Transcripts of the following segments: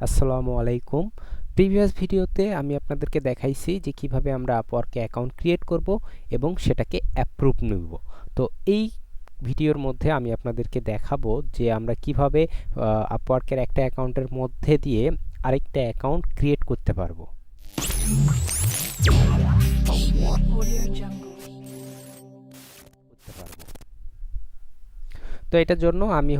আসসালামু আলাইকুম। প্রিভিয়াস ভিডিওতে আমি আপনাদেরকে দেখাইছি যে কিভাবে আমরা আপওয়ার্কে অ্যাকাউন্ট ক্রিয়েট করব এবং সেটাকে অ্যাপ্রুভ নিব। তো এই ভিডিওর মধ্যে আমি আপনাদেরকে দেখাবো যে আমরা কিভাবে আপওয়ার্কের একটা অ্যাকাউন্টের মধ্যে দিয়ে আরেকটা অ্যাকাউন্ট ক্রিয়েট করতে পারবো। তো এটার জন্য আমি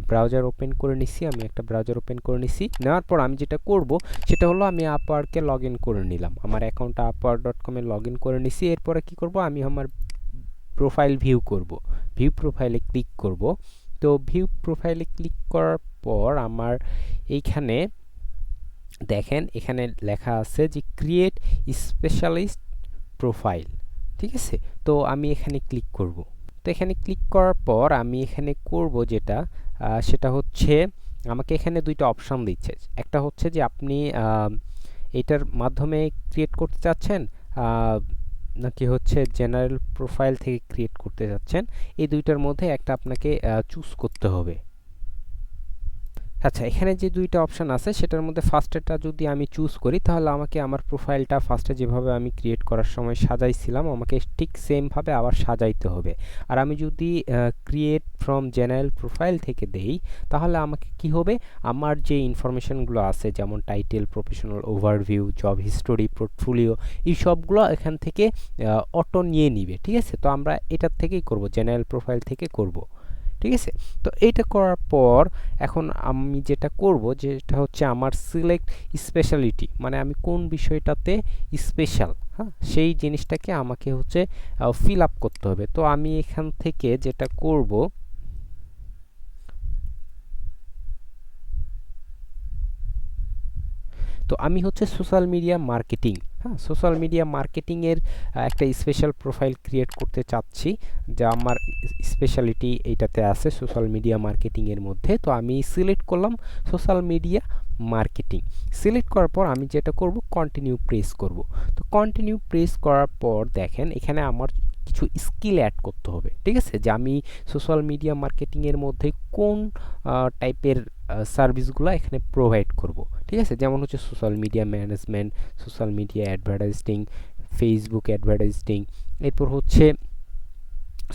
ব্রাউজার ওপেন করে নিছি। আমি একটা ব্রাউজার ওপেন করে নিছি। নেওয়ার পর আমি যেটা করব সেটা হলো আমি আপওয়ার্কে লগ ইন করে নিলাম। আমার অ্যাকাউন্টটা upwork.com এ লগ ইন করে নিছি। এরপরে কি করব, আমি আমার প্রোফাইল ভিউ করব। ভিউ প্রোফাইলে ক্লিক করব। তো ভিউ প্রোফাইলে ক্লিক করার পর আমার এইখানে দেখেন, এখানে লেখা আছে যে ক্রিয়েট স্পেশালিস্ট প্রোফাইল। ঠিক আছে, তো আমি এখানে ক্লিক করব। তো এখানে ক্লিক করার পর আমি এখানে করব যেটা সেটা হচ্ছে আমাকে এখানে দুইটা অপশন দিচ্ছে। একটা হচ্ছে যে আপনি এটার মাধ্যমে ক্রিয়েট করতে চাচ্ছেন নাকি হচ্ছে জেনারেল প্রোফাইল থেকে ক্রিয়েট করতে চাচ্ছেন। এই দুইটার মধ্যে একটা আপনাকে চুজ করতে হবে। আচ্ছা, এখানে যে দুইটা অপশন আছে সেটার মধ্যে ফার্স্টেরটা যদি আমি চুজ করি তাহলে আমাকে আমার প্রোফাইলটা ফার্স্টে যেভাবে আমি ক্রিয়েট করার সময় সাজাইছিলাম আমাকে ঠিক সেমভাবে আবার সাজাইতে হবে। আর আমি যদি ক্রিয়েট ফ্রম জেনারেল প্রোফাইল থেকে দেই তাহলে আমাকে কি হবে, আমার যে ইনফরমেশনগুলো আছে যেমন title, professional overview, job history, portfolio, এই সবগুলো এখান থেকে অটো নিয়ে নিবে। ঠিক আছে, তো আমরা এটার থেকেই করব, জেনারেল প্রোফাইল থেকে করব। ঠিক আছে, তো এইটা করার পর এখন আমি যেটা করব যেটা হচ্ছে আমার সিলেক্ট স্পেশালিটি, মানে আমি কোন বিষয়টাতে স্পেশাল, হ্যাঁ, সেই জিনিসটাকে আমাকে ফিল আপ করতে হবে। তো আমি এখান থেকে যেটা করব, তো আমি সোশ্যাল মিডিয়া মার্কেটিং, হ্যাঁ, সোশ্যাল মিডিয়া মার্কেটিংয়ের একটা স্পেশাল প্রোফাইল ক্রিয়েট করতে চাচ্ছি, যা আমার স্পেশালিটি এইটাতে আছে সোশ্যাল মিডিয়া মার্কেটিংয়ের মধ্যে। তো আমি সিলেক্ট করলাম সোশ্যাল মিডিয়া মার্কেটিং। সিলেক্ট করার পর আমি যেটা করব কন্টিনিউ প্রেস করব। তো কন্টিনিউ প্রেস করার পর দেখেন এখানে আমার কিছু স্কিল অ্যাড করতে হবে। ঠিক আছে, যে আমি সোশ্যাল মিডিয়া মার্কেটিংয়ের মধ্যে কোন টাইপের সার্ভিসগুলো এখানে প্রোভাইড করব। ঠিক আছে, যেমন social media management, social media advertising, Facebook advertising, এরপর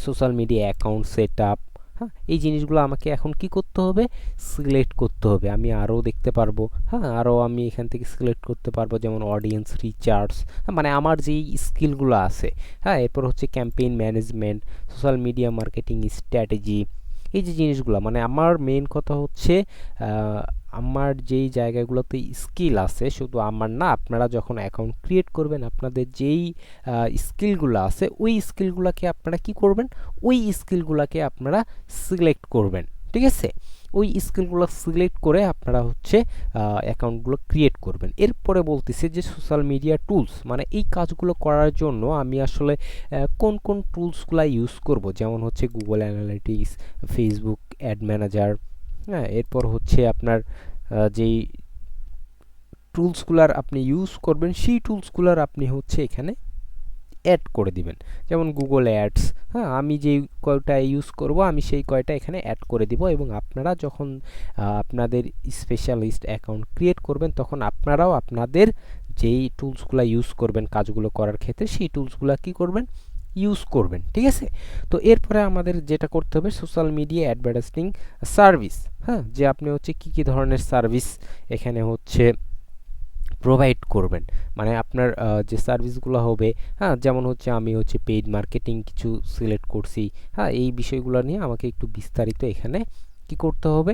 social media account set up. হ্যাঁ, এই জিনিসগুলো আমাকে এখন কি করতে হবে, সিলেক্ট করতে হবে। আমি আরও দেখতে পারবো, হ্যাঁ, আরও আমি এখান থেকে সিলেক্ট করতে পারবো, যেমন অডিয়েন্স রিচার্জ, মানে আমার যেই স্কিলগুলো আছে। হ্যাঁ, এরপর campaign management, social media marketing strategy, এই যে জিনিসগুলো, মানে আমার মেইন কথা আমার যেই জায়গাগুলোতে স্কিল আছে, শুধু আমার না, আপনারা যখন অ্যাকাউন্ট ক্রিয়েট করবেন আপনাদের যেই স্কিলগুলো আছে ওই স্কিলগুলোকে আপনারা কি করবেন, ওই স্কিলগুলোকে আপনারা সিলেক্ট করবেন। ঠিক আছে, ওই স্কিলগুলো সিলেক্ট করে আপনারা অ্যাকাউন্টগুলো ক্রিয়েট করবেন। এরপরে বলতেছে যে সোশ্যাল মিডিয়া টুলস, মানে এই কাজগুলো করার জন্য আমি আসলে কোন কোন টুলসগুলো ইউজ করব, যেমন Google analytics, Facebook ad manager. হ্যাঁ, এরপর আপনার যেই টুলসগুলার আপনি ইউজ করবেন সেই টুলসগুলার আপনি এখানে অ্যাড করে দিবেন, যেমন গুগল অ্যাডস। হ্যাঁ, আমি যেই কয়টা ইউজ করব আমি সেই কয়টা এখানে অ্যাড করে দিব, এবং আপনারা যখন আপনাদের স্পেশালিস্ট অ্যাকাউন্ট ক্রিয়েট করবেন তখন আপনারাও আপনাদের যেই টুলসগুলো ইউজ করবেন কাজগুলো করার ক্ষেত্রে সেই টুলসগুলো কি করবেন, ইউজ করবেন। ঠিক আছে, তো এরপরে আমাদের যেটা করতে হবে সোশ্যাল মিডিয়া অ্যাডভার্টাইজিং সার্ভিস। হ্যাঁ, যে আপনি কি কি ধরনের সার্ভিস এখানে প্রোভাইড করবেন, মানে আপনার যে সার্ভিসগুলো হবে। হ্যাঁ, যেমন আমি পেইড মার্কেটিং কিছু সিলেক্ট করছি। হ্যাঁ, এই বিষয়গুলো নিয়ে আমাকে একটু বিস্তারিত এখানে কি করতে হবে,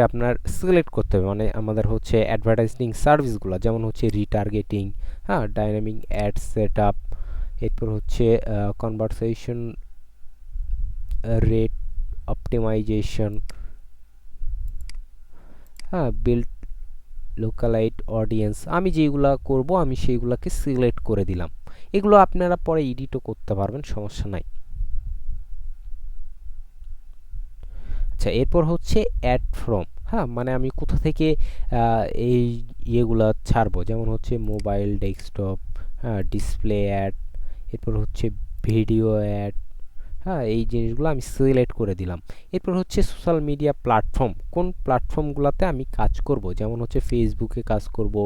আপনার সিলেক্ট করতে হবে, মানে আমাদের অ্যাডভার্টাইজিং সার্ভিসগুলো, যেমন রিটার্গেটিং, হ্যাঁ, ডাইনামিক অ্যাড সেট আপ, এরপর কনভারসেশন রেট অপটিমাইজেশন, হ্যাঁ, বিল্ড লোকালাইট অডিয়েন্স। আমি যেগুলা করব আমি সেইগুলাকে সিলেক্ট করে দিলাম। এগুলো আপনারা পরে এডিটও করতে পারবেন, সমস্যা নাই। আচ্ছা, এরপর অ্যাড ফ্রম। হ্যাঁ, মানে আমি কোথা থেকে এই ইয়েগুলা ছাড়বো, যেমন মোবাইল, ডেস্কটপ, হ্যাঁ, ডিসপ্লে অ্যাড, এরপর ভিডিও অ্যাড, হ্যাঁ, এই জিনিসগুলো আমি সিলেক্ট করে দিলাম। এরপর হচ্ছে সোশ্যাল মিডিয়া প্ল্যাটফর্ম, কোন প্ল্যাটফর্মগুলোতে আমি কাজ করব, যেমন হচ্ছে ফেসবুকে কাজ করব,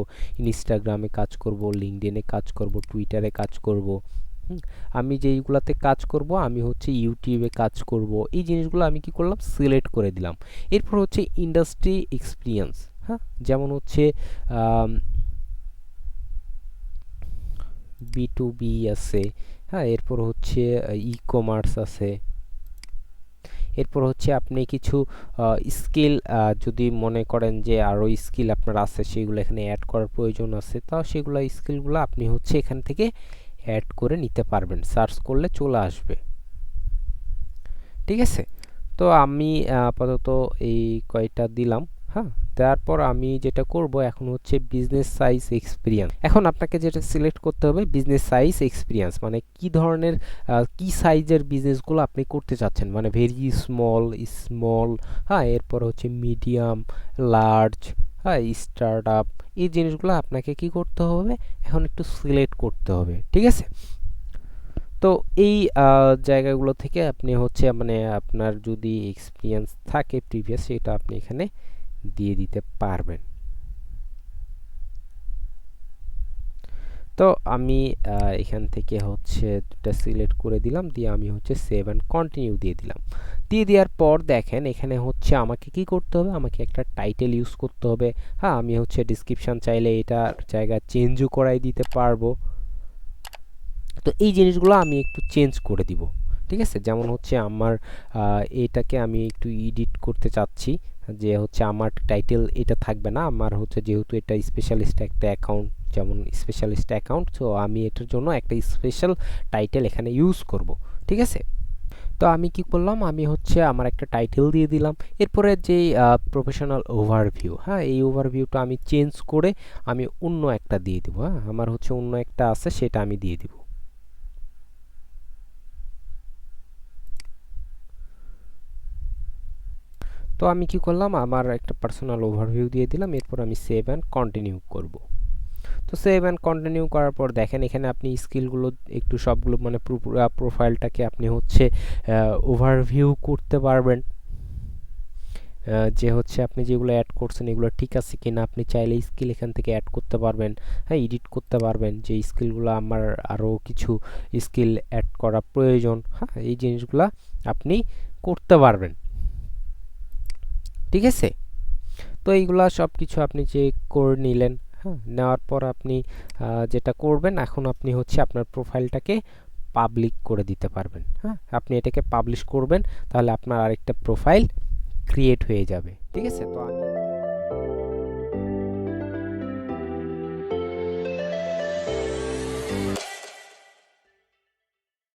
ইনস্টাগ্রামে কাজ করব, লিঙ্কডইনে কাজ করব, টুইটারে কাজ করব। আমি যেইগুলাতে কাজ করব, আমি হচ্ছে ইউটিউবে কাজ করব, এই জিনিসগুলো আমি কি করলাম, সিলেক্ট করে দিলাম। এরপর হচ্ছে ইন্ডাস্ট্রি এক্সপিরিয়েন্স, হ্যাঁ, যেমন হচ্ছে B2B আছে, হ্যাঁ, এরপর হচ্ছে ই কমার্স আছে। এরপর হচ্ছে আপনি কিছু স্কিল, যদি মনে করেন যে আরও স্কিল আপনার আছে, সেগুলো এখানে অ্যাড করার প্রয়োজন আছে, তাও সেগুলো স্কিলগুলো আপনি হচ্ছে এখান থেকে অ্যাড করে নিতে পারবেন, সার্চ করলে চলে আসবে। ঠিক আছে, তো আমি আপাতত এই কয়টা দিলাম। হ্যাঁ, তারপর আমি যেটা করব এখন হচ্ছে বিজনেস সাইজ এক্সপিরিয়েন্স। এখন আপনাকে যেটা সিলেক্ট করতে হবে বিজনেস সাইজ এক্সপিরিয়েন্স, মানে কি ধরনের কি সাইজের বিজনেসগুলো আপনি করতে চাচ্ছেন, মানে ভেরি স্মল, স্মল, হ্যাঁ, এরপর হচ্ছে মিডিয়াম, লার্জ, হ্যাঁ, স্টার্ট আপ, এই জিনিসগুলো আপনাকে কি করতে হবে, এখন একটু সিলেক্ট করতে হবে। ঠিক আছে, তো এই জায়গাগুলো থেকে আপনি হচ্ছে মানে আপনার যদি এক্সপিরিয়েন্স থাকে প্রিভিয়াস, সেটা আপনি এখানে দিয়ে দিতে পারবেন। তো আমি এখান থেকে হচ্ছে দুটা সিলেক্ট করে দিলাম, দিয়ে আমি হচ্ছে সেভ অ্যান্ড কন্টিনিউ দিয়ে দিলাম। দিয়ে দেওয়ার পর দেখেন এখানে হচ্ছে আমাকে কি করতে হবে, আমাকে একটা টাইটেল ইউজ করতে হবে। হ্যাঁ, আমি হচ্ছে ডিসক্রিপশন চাইলে এটার জায়গা চেঞ্জও করাই দিতে পারবো। তো এই জিনিসগুলো আমি একটু চেঞ্জ করে দিব। ঠিক আছে, যেমন হচ্ছে আমার এটাকে আমি একটু এডিট করতে চাচ্ছি, যে হচ্ছে আমার টাইটেল এটা থাকবে না, আমার হচ্ছে যেহেতু এটা স্পেশালিস্ট একটা অ্যাকাউন্ট, যেমন স্পেশালিস্ট অ্যাকাউন্ট, তো আমি এটার জন্য একটা স্পেশাল টাইটেল এখানে ইউজ করব। ঠিক আছে, তো আমি কি করলাম, আমি হচ্ছে আমার একটা টাইটেল দিয়ে দিলাম। এরপরে যে প্রফেশনাল ওভারভিউ, হ্যাঁ, এই ওভারভিউটা আমি চেঞ্জ করে আমি অন্য একটা দিয়ে দিব। হ্যাঁ, আমার হচ্ছে অন্য একটা আছে, সেটা আমি দিয়ে দিব। তো আমি কি করলাম, আমার একটা পার্সোনাল ওভারভিউ দিয়ে দিলাম, এরপর আমি সেভ অ্যান্ড কন্টিনিউ করব। তো সেভ অ্যান্ড কন্টিনিউ করার পর দেখেন এখানে আপনি স্কিলগুলো একটু সবগুলো মানে প্রোফাইলটাকে আপনি হচ্ছে ওভারভিউ করতে পারবেন, যে হচ্ছে আপনি যেগুলো অ্যাড করছেন এগুলো ঠিক আছে কিনা। আপনি চাইলে স্কিল এখান থেকে অ্যাড করতে পারবেন, হ্যাঁ, এডিট করতে পারবেন, যে স্কিলগুলো আমার আরও কিছু স্কিল অ্যাড করা প্রয়োজন, হ্যাঁ, এই জিনিসগুলো আপনি করতে পারবেন। ঠিক আছে, তো এইগুলা সব কিছু আপনি যে করে নিলেন। হ্যাঁ, নেওয়ার পর আপনি যেটা করবেন, এখন আপনি হচ্ছে আপনার প্রোফাইলটাকে পাবলিক করে দিতে পারবেন। হ্যাঁ, আপনি এটাকে পাবলিশ করবেন, তাহলে আপনার আরেকটা প্রোফাইল ক্রিয়েট হয়ে যাবে। ঠিক আছে, তো আমি